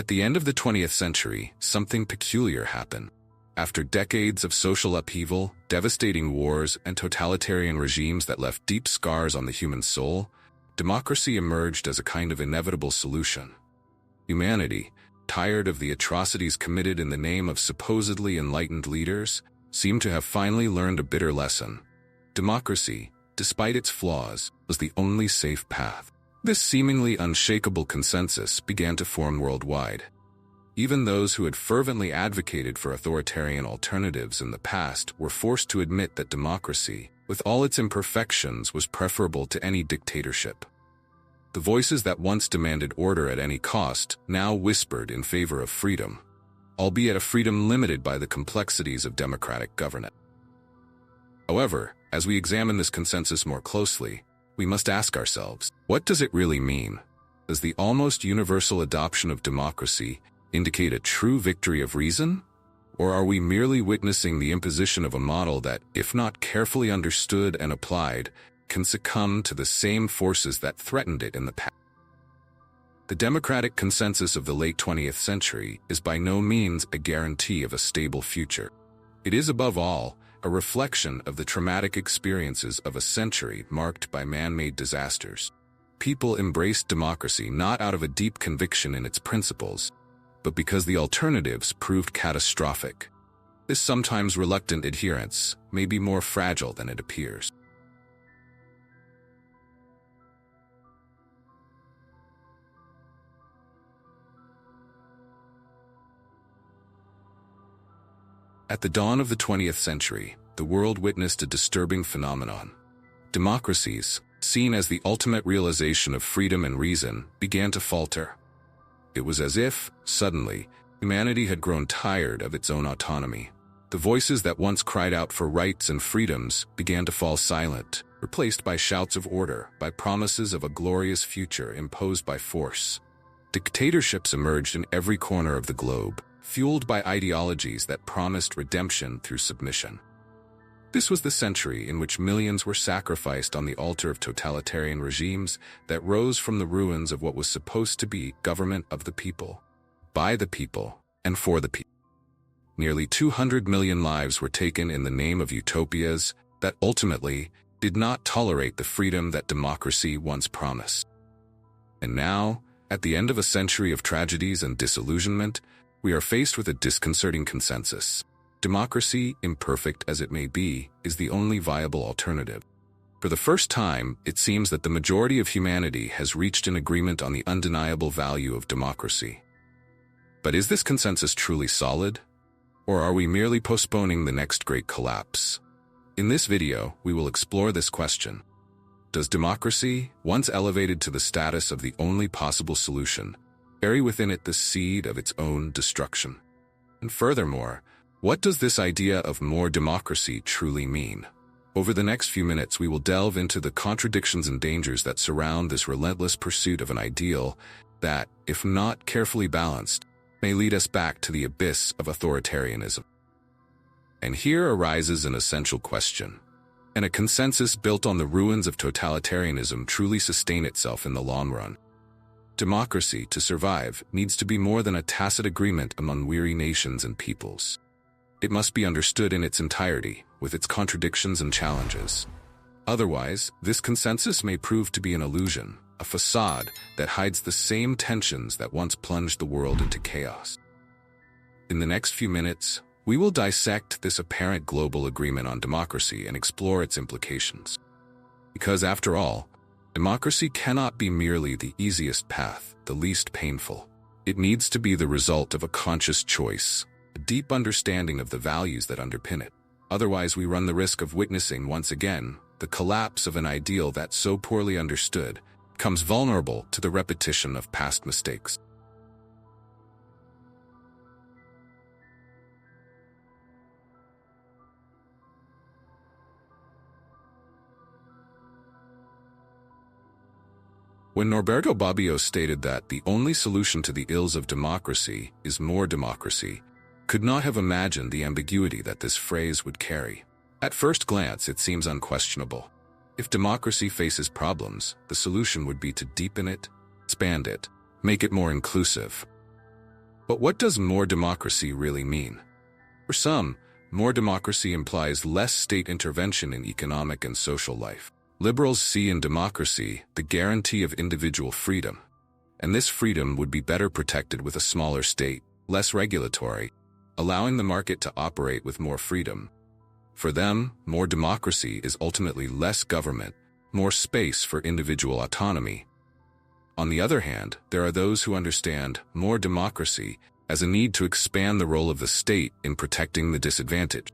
At the end of the 20th century, something peculiar happened. After decades of social upheaval, devastating wars, and totalitarian regimes that left deep scars on the human soul, democracy emerged as a kind of inevitable solution. Humanity, tired of the atrocities committed in the name of supposedly enlightened leaders, seemed to have finally learned a bitter lesson. Democracy, despite its flaws, was the only safe path. This seemingly unshakable consensus began to form worldwide. Even those who had fervently advocated for authoritarian alternatives in the past were forced to admit that democracy, with all its imperfections, was preferable to any dictatorship. The voices that once demanded order at any cost now whispered in favor of freedom, albeit a freedom limited by the complexities of democratic governance. However, as we examine this consensus more closely, we must ask ourselves, what does it really mean? Does the almost universal adoption of democracy indicate a true victory of reason? Or are we merely witnessing the imposition of a model that, if not carefully understood and applied, can succumb to the same forces that threatened it in the past? The democratic consensus of the late 20th century is by no means a guarantee of a stable future. It is, above all, a reflection of the traumatic experiences of a century marked by man-made disasters. People embraced democracy not out of a deep conviction in its principles, but because the alternatives proved catastrophic. This sometimes reluctant adherence may be more fragile than it appears. At the dawn of the 20th century, the world witnessed a disturbing phenomenon. Democracies, seen as the ultimate realization of freedom and reason, began to falter. It was as if, suddenly, humanity had grown tired of its own autonomy. The voices that once cried out for rights and freedoms began to fall silent, replaced by shouts of order, by promises of a glorious future imposed by force. Dictatorships emerged in every corner of the globe, fueled by ideologies that promised redemption through submission. This was the century in which millions were sacrificed on the altar of totalitarian regimes that rose from the ruins of what was supposed to be government of the people, by the people, and for the people. Nearly 200 million lives were taken in the name of utopias that ultimately did not tolerate the freedom that democracy once promised. And now, at the end of a century of tragedies and disillusionment, we are faced with a disconcerting consensus. Democracy, imperfect as it may be, is the only viable alternative. For the first time, it seems that the majority of humanity has reached an agreement on the undeniable value of democracy. But is this consensus truly solid? Or are we merely postponing the next great collapse? In this video, we will explore this question. Does democracy, once elevated to the status of the only possible solution, carry within it the seed of its own destruction? And furthermore, what does this idea of more democracy truly mean? Over the next few minutes, we will delve into the contradictions and dangers that surround this relentless pursuit of an ideal that, if not carefully balanced, may lead us back to the abyss of authoritarianism. And here arises an essential question. Can a consensus built on the ruins of totalitarianism truly sustain itself in the long run? Democracy, to survive, needs to be more than a tacit agreement among weary nations and peoples. It must be understood in its entirety, with its contradictions and challenges. Otherwise, this consensus may prove to be an illusion, a facade that hides the same tensions that once plunged the world into chaos. In the next few minutes, we will dissect this apparent global agreement on democracy and explore its implications. Because after all, democracy cannot be merely the easiest path, the least painful. It needs to be the result of a conscious choice, a deep understanding of the values that underpin it. Otherwise, we run the risk of witnessing, once again, the collapse of an ideal that, so poorly understood, becomes vulnerable to the repetition of past mistakes. When Norberto Bobbio stated that the only solution to the ills of democracy is more democracy, could not have imagined the ambiguity that this phrase would carry. At first glance, it seems unquestionable. If democracy faces problems, the solution would be to deepen it, expand it, make it more inclusive. But what does more democracy really mean? For some, more democracy implies less state intervention in economic and social life. Liberals see in democracy the guarantee of individual freedom, and this freedom would be better protected with a smaller state, less regulatory, allowing the market to operate with more freedom. For them, more democracy is ultimately less government, more space for individual autonomy. On the other hand, there are those who understand more democracy as a need to expand the role of the state in protecting the disadvantaged.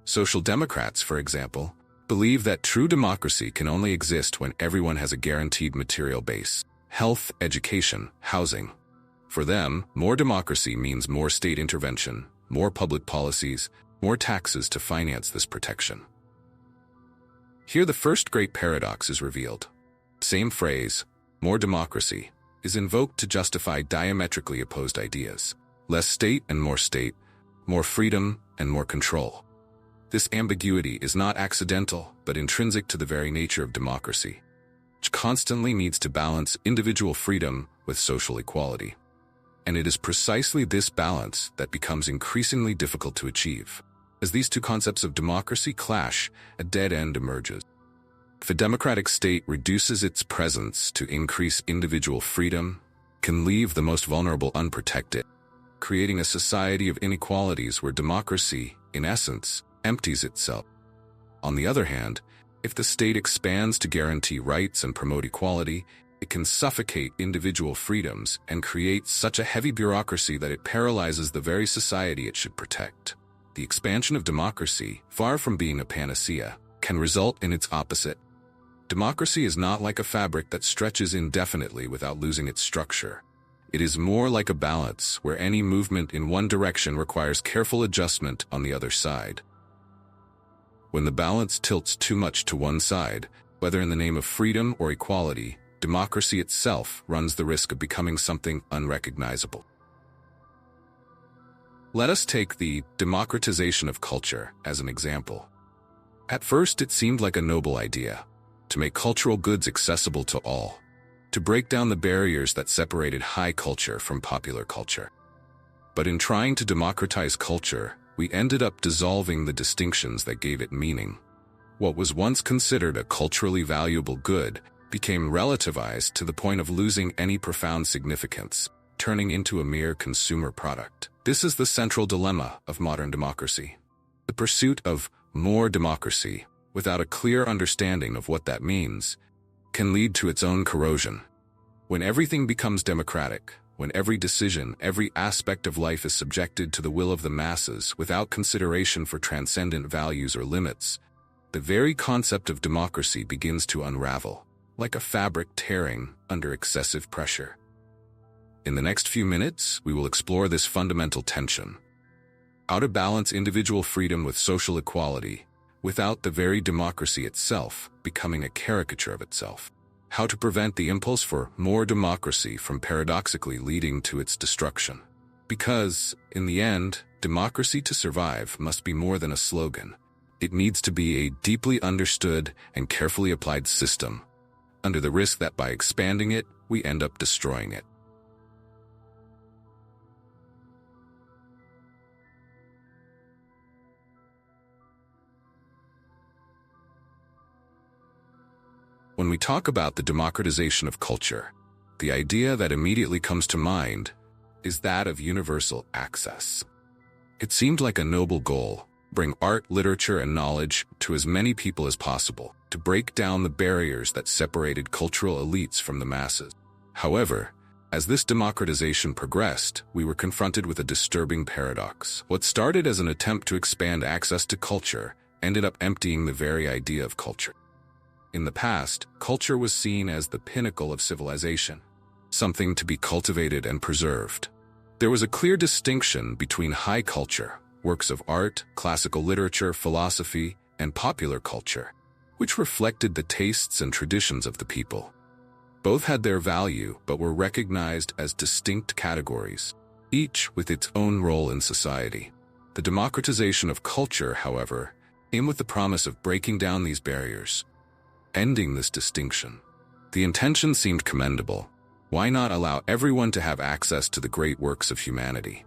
Social Democrats, for example, believe that true democracy can only exist when everyone has a guaranteed material base: health, education, housing. For them, more democracy means more state intervention, more public policies, more taxes to finance this protection. Here the first great paradox is revealed. Same phrase, more democracy, is invoked to justify diametrically opposed ideas: less state and more freedom and more control. This ambiguity is not accidental, but intrinsic to the very nature of democracy, which constantly needs to balance individual freedom with social equality. And it is precisely this balance that becomes increasingly difficult to achieve. As these two concepts of democracy clash, a dead end emerges. If a democratic state reduces its presence to increase individual freedom, it can leave the most vulnerable unprotected, creating a society of inequalities where democracy, in essence, empties itself. On the other hand, if the state expands to guarantee rights and promote equality, it can suffocate individual freedoms and create such a heavy bureaucracy that it paralyzes the very society it should protect. The expansion of democracy, far from being a panacea, can result in its opposite. Democracy is not like a fabric that stretches indefinitely without losing its structure. It is more like a balance where any movement in one direction requires careful adjustment on the other side. When the balance tilts too much to one side, whether in the name of freedom or equality, democracy itself runs the risk of becoming something unrecognizable. Let us take the democratization of culture as an example. At first, it seemed like a noble idea: to make cultural goods accessible to all, to break down the barriers that separated high culture from popular culture. But in trying to democratize culture, we ended up dissolving the distinctions that gave it meaning. What was once considered a culturally valuable good became relativized to the point of losing any profound significance, turning into a mere consumer product. This is the central dilemma of modern democracy. The pursuit of more democracy, without a clear understanding of what that means, can lead to its own corrosion. When everything becomes democratic, when every decision, every aspect of life is subjected to the will of the masses without consideration for transcendent values or limits, the very concept of democracy begins to unravel, like a fabric tearing under excessive pressure. In the next few minutes, we will explore this fundamental tension: how to balance individual freedom with social equality, without the very democracy itself becoming a caricature of itself. How to prevent the impulse for more democracy from paradoxically leading to its destruction. Because, in the end, democracy to survive must be more than a slogan. It needs to be a deeply understood and carefully applied system, under the risk that by expanding it, we end up destroying it. When we talk about the democratization of culture, the idea that immediately comes to mind is that of universal access. It seemed like a noble goal: bring art, literature, and knowledge to as many people as possible, to break down the barriers that separated cultural elites from the masses. However, as this democratization progressed, we were confronted with a disturbing paradox. What started as an attempt to expand access to culture ended up emptying the very idea of culture. In the past, culture was seen as the pinnacle of civilization, something to be cultivated and preserved. There was a clear distinction between high culture, works of art, classical literature, philosophy, and popular culture, which reflected the tastes and traditions of the people. Both had their value, but were recognized as distinct categories, each with its own role in society. The democratization of culture, however, came with the promise of breaking down these barriers, ending this distinction. The intention seemed commendable: Why not allow everyone to have access to the great works of humanity?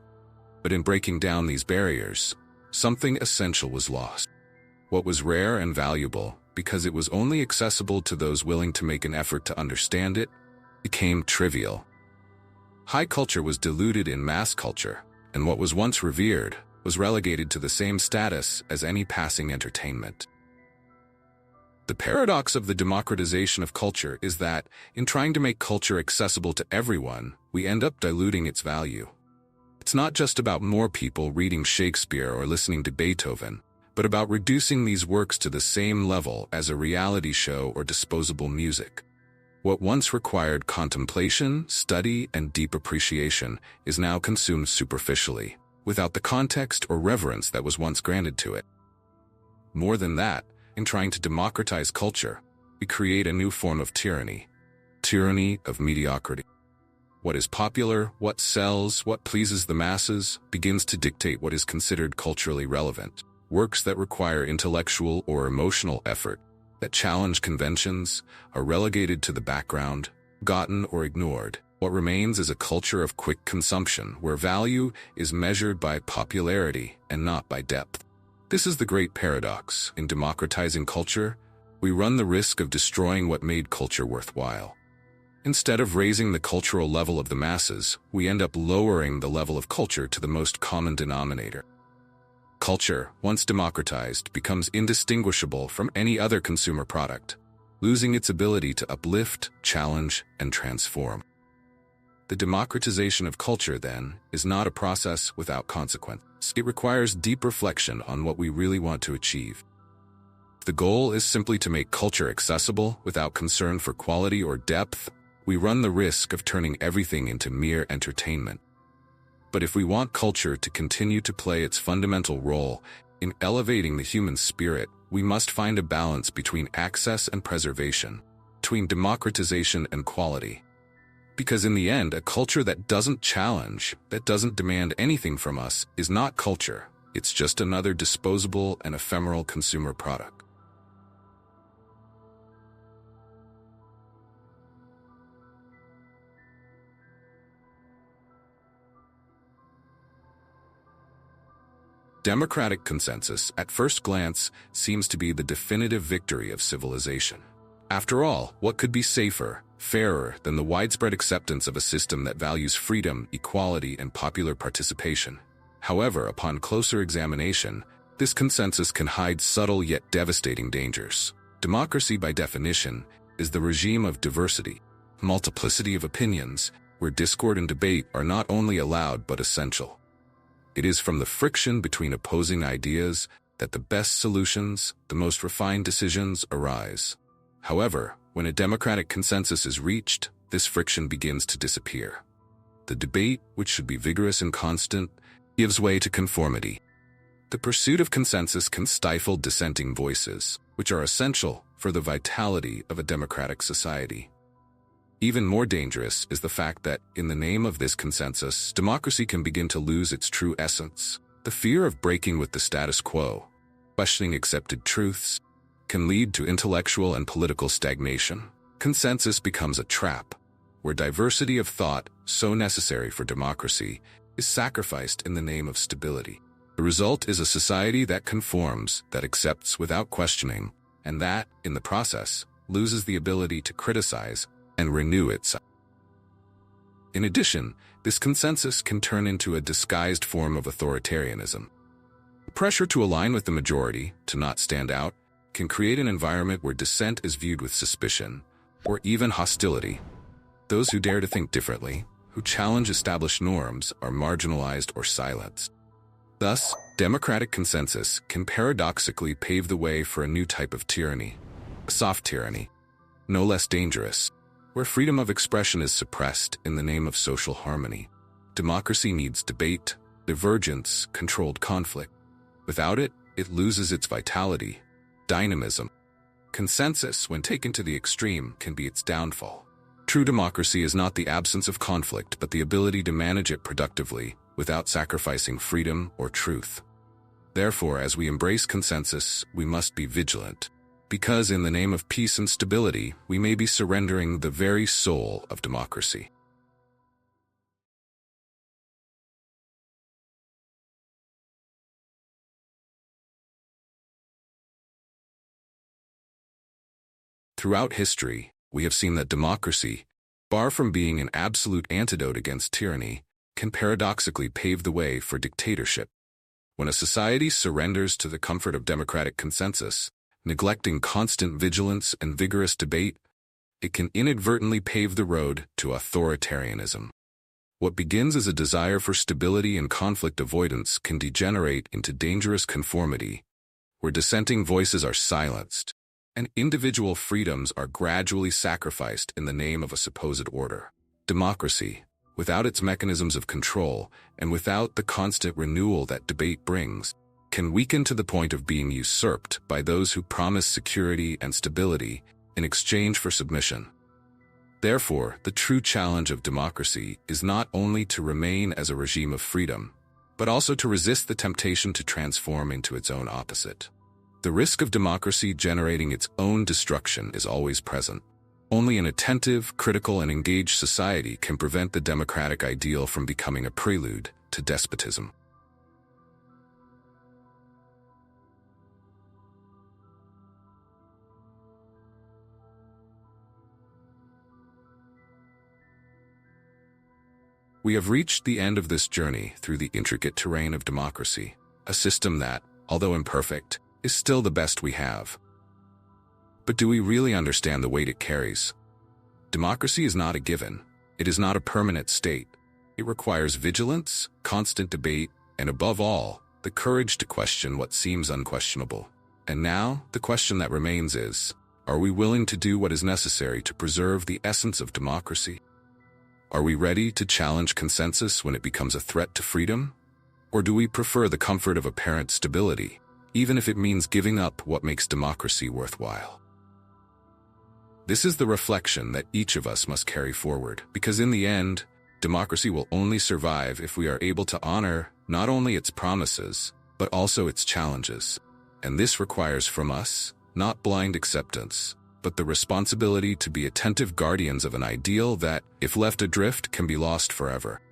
But in breaking down these barriers, something essential was lost. What was rare and valuable, because it was only accessible to those willing to make an effort to understand it, became trivial. High culture was diluted in mass culture, and what was once revered was relegated to the same status as any passing entertainment. The paradox of the democratization of culture is that, in trying to make culture accessible to everyone, we end up diluting its value. It's not just about more people reading Shakespeare or listening to Beethoven, but about reducing these works to the same level as a reality show or disposable music. What once required contemplation, study, and deep appreciation is now consumed superficially, without the context or reverence that was once granted to it. More than that, in trying to democratize culture, we create a new form of tyranny of mediocrity. What is popular, what sells, what pleases the masses, begins to dictate what is considered culturally relevant. Works that require intellectual or emotional effort, that challenge conventions, are relegated to the background, forgotten or ignored. What remains is a culture of quick consumption, where value is measured by popularity and not by depth. This is the great paradox. In democratizing culture, we run the risk of destroying what made culture worthwhile. Instead of raising the cultural level of the masses, we end up lowering the level of culture to the most common denominator. Culture, once democratized, becomes indistinguishable from any other consumer product, losing its ability to uplift, challenge, and transform. The democratization of culture, then, is not a process without consequence. It requires deep reflection on what we really want to achieve. If the goal is simply to make culture accessible without concern for quality or depth, we run the risk of turning everything into mere entertainment. But if we want culture to continue to play its fundamental role in elevating the human spirit, we must find a balance between access and preservation, between democratization and quality. Because in the end, a culture that doesn't challenge, that doesn't demand anything from us, is not culture. It's just another disposable and ephemeral consumer product. Democratic consensus, at first glance, seems to be the definitive victory of civilization. After all, what could be safer, fairer than the widespread acceptance of a system that values freedom, equality, and popular participation? However, upon closer examination, this consensus can hide subtle yet devastating dangers. Democracy, by definition, is the regime of diversity, multiplicity of opinions, where discord and debate are not only allowed but essential. It is from the friction between opposing ideas that the best solutions, the most refined decisions arise. However, when a democratic consensus is reached, this friction begins to disappear. The debate, which should be vigorous and constant, gives way to conformity. The pursuit of consensus can stifle dissenting voices, which are essential for the vitality of a democratic society. Even more dangerous is the fact that, in the name of this consensus, democracy can begin to lose its true essence. The fear of breaking with the status quo, questioning accepted truths, can lead to intellectual and political stagnation. Consensus becomes a trap, where diversity of thought, so necessary for democracy, is sacrificed in the name of stability. The result is a society that conforms, that accepts without questioning, and that, in the process, loses the ability to criticize and renew itself. In addition, this consensus can turn into a disguised form of authoritarianism. The pressure to align with the majority, to not stand out, can create an environment where dissent is viewed with suspicion, or even hostility. Those who dare to think differently, who challenge established norms, are marginalized or silenced. Thus, democratic consensus can paradoxically pave the way for a new type of tyranny, a soft tyranny, no less dangerous, where freedom of expression is suppressed in the name of social harmony. Democracy needs debate, divergence, controlled conflict. Without it, it loses its vitality, dynamism. Consensus, when taken to the extreme, can be its downfall. True democracy is not the absence of conflict, but the ability to manage it productively without sacrificing freedom or truth. Therefore, as we embrace consensus, we must be vigilant, because in the name of peace and stability, we may be surrendering the very soul of democracy. Throughout history, we have seen that democracy, far from being an absolute antidote against tyranny, can paradoxically pave the way for dictatorship. When a society surrenders to the comfort of democratic consensus, neglecting constant vigilance and vigorous debate, it can inadvertently pave the road to authoritarianism. What begins as a desire for stability and conflict avoidance can degenerate into dangerous conformity, where dissenting voices are silenced, and individual freedoms are gradually sacrificed in the name of a supposed order. Democracy, without its mechanisms of control and without the constant renewal that debate brings, can weaken to the point of being usurped by those who promise security and stability in exchange for submission. Therefore, the true challenge of democracy is not only to remain as a regime of freedom, but also to resist the temptation to transform into its own opposite. The risk of democracy generating its own destruction is always present. Only an attentive, critical, and engaged society can prevent the democratic ideal from becoming a prelude to despotism. We have reached the end of this journey through the intricate terrain of democracy, a system that, although imperfect, is still the best we have. But do we really understand the weight it carries? Democracy is not a given. It is not a permanent state. It requires vigilance, constant debate, and above all, the courage to question what seems unquestionable. And now, the question that remains is, are we willing to do what is necessary to preserve the essence of democracy? Are we ready to challenge consensus when it becomes a threat to freedom? Or do we prefer the comfort of apparent stability, even if it means giving up what makes democracy worthwhile? This is the reflection that each of us must carry forward, because in the end, democracy will only survive if we are able to honor not only its promises, but also its challenges. And this requires from us, not blind acceptance, but the responsibility to be attentive guardians of an ideal that, if left adrift, can be lost forever.